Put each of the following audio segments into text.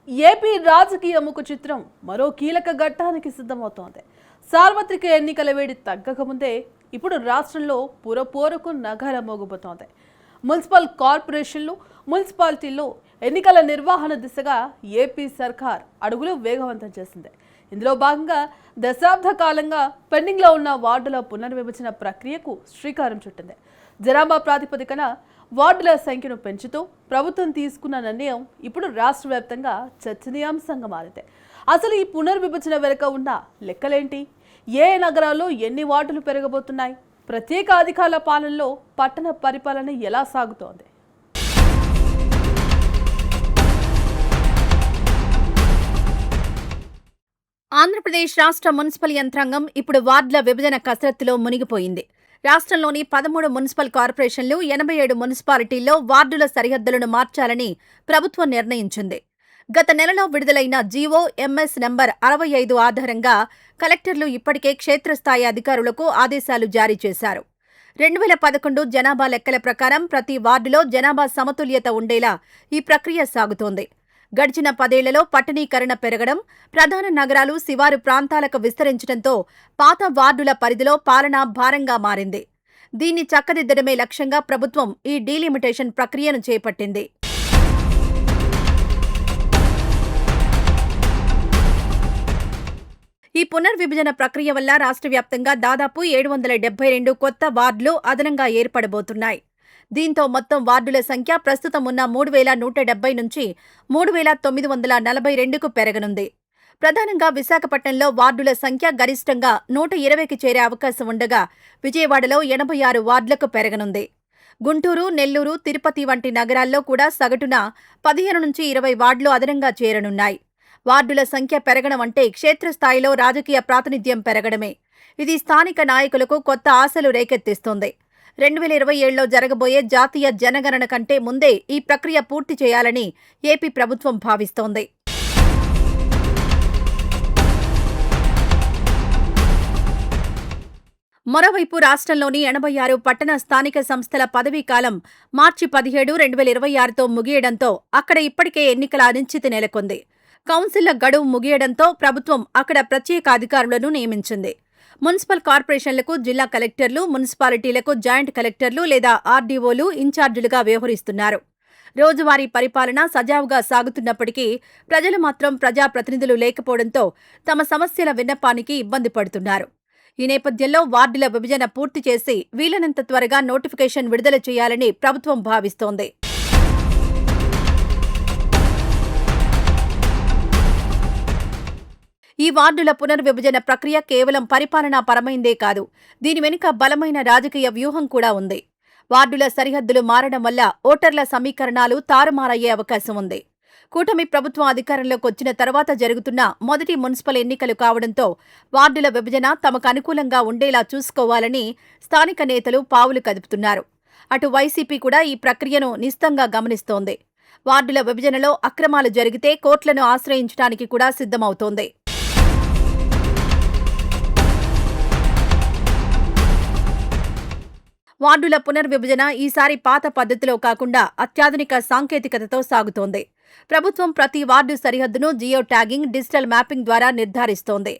AP రాజకీయ ముఖ చిత్రం మరో కీలక ఘట్టానికి సిద్ధమవుతోంది. సార్వత్రిక ఎన్నికల వేడి తగ్గకముందే ఇప్పుడు రాష్ట్రంలో పురపోరుకు నగర మోగుతోంది. మున్సిపల్ కార్పొరేషన్లు, మున్సిపాలిటీల్లో ఎన్నికల నిర్వహణ దిశగా ఏపీ సర్కార్ అడుగులు వేగవంతం చేసింది. ఇందులో భాగంగా దశాబ్ద కాలంగా పెండింగ్లో ఉన్న వార్డుల పునర్విభజన ప్రక్రియకు శ్రీకారం చుట్టింది. జనాభా ప్రాతిపదికన వార్డుల సంఖ్యను పెంచుతూ ప్రభుత్వం తీసుకున్న నిర్ణయం ఇప్పుడు రాష్ట్ర వ్యాప్తంగా చర్చనీయాంశంగా మారింది. అసలు ఈ పునర్విభజన వెనుక ఉన్న లెక్కలేంటి? ఏ నగరాల్లో ఎన్ని వార్డులు పెరగబోతున్నాయి? ప్రత్యేక అధికారుల పాలనలో పట్టణ పరిపాలన ఎలా సాగుతోంది? ఆంధ్రప్రదేశ్ రాష్ట్ర మున్సిపల్ యంత్రాంగం ఇప్పుడు వార్డుల విభజన కసరత్తులో మునిగిపోయింది. రాష్ట్రంలోని 13 మున్సిపల్ కార్పొరేషన్లు, 87 మున్సిపాలిటీల్లో వార్డుల సరిహద్దులను మార్చాలని ప్రభుత్వం నిర్ణయించింది. గత నెలలో విడుదలైన జీవో ఎంఎస్ నంబర్ 65 ఆధారంగా కలెక్టర్లు ఇప్పటికే క్షేత్రస్థాయి అధికారులకు ఆదేశాలు జారీ చేశారు. 2011 జనాభా లెక్కల ప్రకారం ప్రతి వార్డులో జనాభా సమతుల్యత ఉండేలా ఈ ప్రక్రియ సాగుతోంది. గడిచిన 10 ఏళ్లలో పట్టణీకరణ పెరగడం, ప్రధాన నగరాలు శివారు ప్రాంతాలకు విస్తరించడంతో పాత వార్డుల పరిధిలో పాలన భారంగా మారింది. దీన్ని చక్కదిద్దడమే లక్ష్యంగా ప్రభుత్వం ఈ డీలిమిటేషన్ ప్రక్రియను చేపట్టింది. ఈ పునర్విభజన ప్రక్రియ వల్ల రాష్ట్ర వ్యాప్తంగా దాదాపు 772 కొత్త వార్డులు అదనంగా ఏర్పడబోతున్నాయి. దీంతో మొత్తం వార్డుల సంఖ్య ప్రస్తుతం ఉన్న 3170 నుంచి 3942కు పెరగనుంది. ప్రధానంగా విశాఖపట్నంలో వార్డుల సంఖ్య గరిష్టంగా 120కి చేరే అవకాశం ఉండగా విజయవాడలో 86 వార్డులకు పెరగనుంది. గుంటూరు, నెల్లూరు, తిరుపతి వంటి నగరాల్లో కూడా సగటున 15 నుంచి 20 వార్డులు అదనంగా చేరనున్నాయి. వార్డుల సంఖ్య పెరగడం అంటే క్షేత్రస్థాయిలో రాజకీయ ప్రాతినిధ్యం పెరగడమే. ఇది స్థానిక నాయకులకు కొత్త ఆశలు రేకెత్తిస్తోంది. 2027లో జరగబోయే జాతీయ జనగణన కంటే ముందే ఈ ప్రక్రియ పూర్తి చేయాలని ఏపీ ప్రభుత్వం భావిస్తోంది. మరోవైపు రాష్ట్రంలోని 86 పట్టణ స్థానిక సంస్థల పదవీకాలం మార్చి 17, 2026తో ముగియడంతో అక్కడ ఇప్పటికే ఎన్నికల అనిశ్చితి నెలకొంది. కౌన్సిళ్ల గడువు ముగియడంతో ప్రభుత్వం అక్కడ ప్రత్యేక అధికారులను నియమించింది. మున్సిపల్ కార్పొరేషన్లకు జిల్లా కలెక్టర్లు, మున్సిపాలిటీలకు జాయింట్ కలెక్టర్లు లేదా ఆర్డీఓలు ఇన్ఛార్జీలుగా వ్యవహరిస్తున్నారు. రోజువారీ పరిపాలన సజావుగా సాగుతున్నప్పటికీ ప్రజలు మాత్రం ప్రజాప్రతినిధులు లేకపోవడంతో తమ సమస్యల విన్నపానికి ఇబ్బంది పడుతున్నారు. ఈ నేపథ్యంలో వార్డుల విభజన పూర్తి చేసి వీలైనంత త్వరగా నోటిఫికేషన్ విడుదల చేయాలని ప్రభుత్వం భావిస్తోంది. ఈ వార్డుల పునర్విభజన ప్రక్రియ కేవలం పరిపాలనా పరమైందే కాదు, దీని వెనుక బలమైన రాజకీయ వ్యూహం కూడా ఉంది. వార్డుల సరిహద్దులు మారడం వల్ల ఓటర్ల సమీకరణాలు తారుమారయ్యే అవకాశం ఉంది. కూటమి ప్రభుత్వం అధికారంలోకి వచ్చిన తర్వాత జరుగుతున్న మొదటి మున్సిపల్ ఎన్నికలు కావడంతో వార్డుల విభజన తమకు అనుకూలంగా ఉండేలా చూసుకోవాలని స్థానిక నేతలు పావులు కదుపుతున్నారు. అటు వైసీపీ కూడా ఈ ప్రక్రియను నిశితంగా గమనిస్తోంది. వార్డుల విభజనలో అక్రమాలు జరిగితే కోర్టులను ఆశ్రయించడానికి కూడా సిద్ధమవుతోంది. వార్డుల పునర్విభజన ఈసారి పాత పద్ధతిలో కాకుండా అత్యాధునిక సాంకేతికతతో సాగుతోంది. ప్రభుత్వం ప్రతి వార్డు సరిహద్దును జియో ట్యాగింగ్, డిజిటల్ మ్యాపింగ్ ద్వారా నిర్ధారిస్తోంది.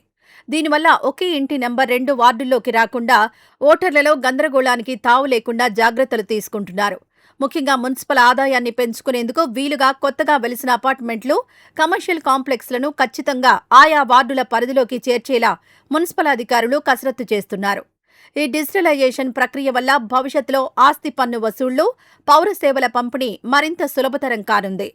దీనివల్ల ఒకే ఇంటి నెంబర్ 2 వార్డుల్లోకి రాకుండా ఓటర్లలో గందరగోళానికి తావు లేకుండా జాగ్రత్తలు తీసుకుంటున్నారు. ముఖ్యంగా మున్సిపల్ ఆదాయాన్ని పెంచుకునేందుకు వీలుగా కొత్తగా వెలిసిన అపార్ట్మెంట్లు, కమర్షియల్ కాంప్లెక్స్లను ఖచ్చితంగా ఆయా వార్డుల పరిధిలోకి చేర్చేలా మున్సిపల్ అధికారులు కసరత్తు చేస్తున్నారు. ఈ డిజిటలైజేషన్ ప్రక్రియ వల్ల భవిష్యత్తులో ఆస్తి పన్ను వసూళ్లు, పౌర సేవల పంపిణీ మరింత సులభతరం కానుంది.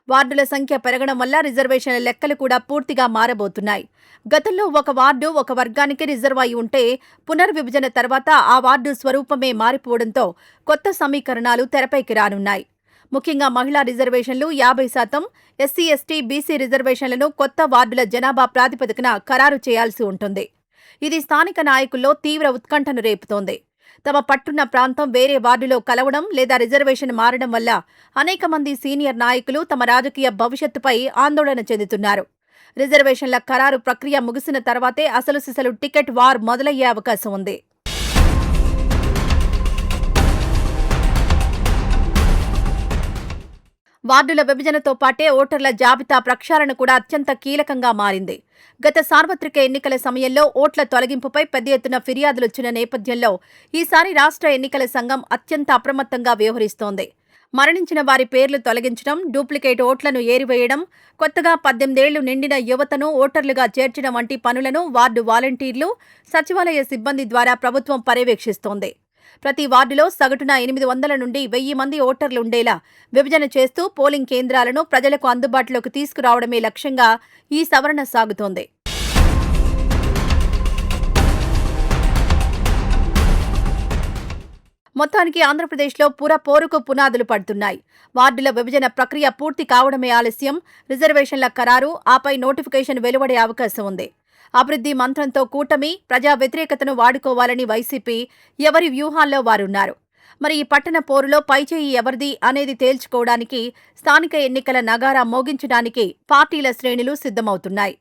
వార్డుల సంఖ్య పెరగడం వల్ల రిజర్వేషన్ల లెక్కలు కూడా పూర్తిగా మారబోతున్నాయి. గతంలో ఒక వార్డు ఒక వర్గానికి రిజర్వ్ అయి ఉంటే పునర్విభజన తర్వాత ఆ వార్డు స్వరూపమే మారిపోవడంతో కొత్త సమీకరణాలు తెరపైకి రానున్నాయి. ముఖ్యంగా మహిళా రిజర్వేషన్లు 50%, ఎస్సీ, ఎస్టీ, బీసీ రిజర్వేషన్లను కొత్త వార్డుల జనాభా ప్రాతిపదికన ఖరారు చేయాల్సి ఉంటుంది. ఇది స్థానిక నాయకుల్లో తీవ్ర ఉత్కంఠను రేపుతోంది. తమ పట్టున్న ప్రాంతం వేరే వార్డులో కలవడం లేదా రిజర్వేషన్ మారడం వల్ల అనేక మంది సీనియర్ నాయకులు తమ రాజకీయ భవిష్యత్తుపై ఆందోళన చెందుతున్నారు. రిజర్వేషన్ల ఖరారు ప్రక్రియ ముగిసిన తర్వాతే అసలు సిసలు టికెట్ వార్ మొదలయ్యే అవకాశం ఉంది. వార్డుల విభజనతో పాటే ఓటర్ల జాబితా ప్రక్షాళన కూడా అత్యంత కీలకంగా మారింది. గత సార్వత్రిక ఎన్నికల సమయంలో ఓట్ల తొలగింపుపై పెద్ద ఎత్తున ఫిర్యాదులొచ్చిన నేపథ్యంలో ఈసారి రాష్ట్ర ఎన్నికల సంఘం అత్యంత అప్రమత్తంగా వ్యవహరిస్తోంది. మరణించిన వారి పేర్లు తొలగించడం, డూప్లికేట్ ఓట్లను ఏరివేయడం, కొత్తగా 18 ఏళ్లు నిండిన యువతను ఓటర్లుగా చేర్చడం వంటి పనులను వార్డు వాలంటీర్లు, సచివాలయ సిబ్బంది ద్వారా ప్రభుత్వం పర్యవేక్షిస్తోంది. ప్రతి వార్డులో సగటున 800 నుండి 1000 మంది ఓటర్లుండేలా విభజన చేస్తూ పోలింగ్ కేంద్రాలను ప్రజలకు అందుబాటులోకి తీసుకురావడమే లక్ష్యంగా ఈ సవరణ సాగుతోంది. మొత్తానికి ఆంధ్రప్రదేశ్లో పోరుకు పునాదులు పడుతున్నాయి. వార్డుల విభజన ప్రక్రియ పూర్తి కావడమే ఆలస్యం. రిజర్వేషన్ల ఖరారు, ఆపై నోటిఫికేషన్ వెలువడే అవకాశం ఉంది. అభివృద్ధి మంత్రంతో కూటమి ప్రజా వ్యతిరేకతను వాడుకోవాలని వైసీపీ ఎవరి వ్యూహాల్లో వారున్నారు. మరి ఈ పట్టణ పోరులో పైచేయి ఎవరిది అనేది తేల్చుకోవడానికి స్థానిక ఎన్నికల నగారా మోగించడానికి పార్టీల శ్రేణులు సిద్ధమవుతున్నాయి.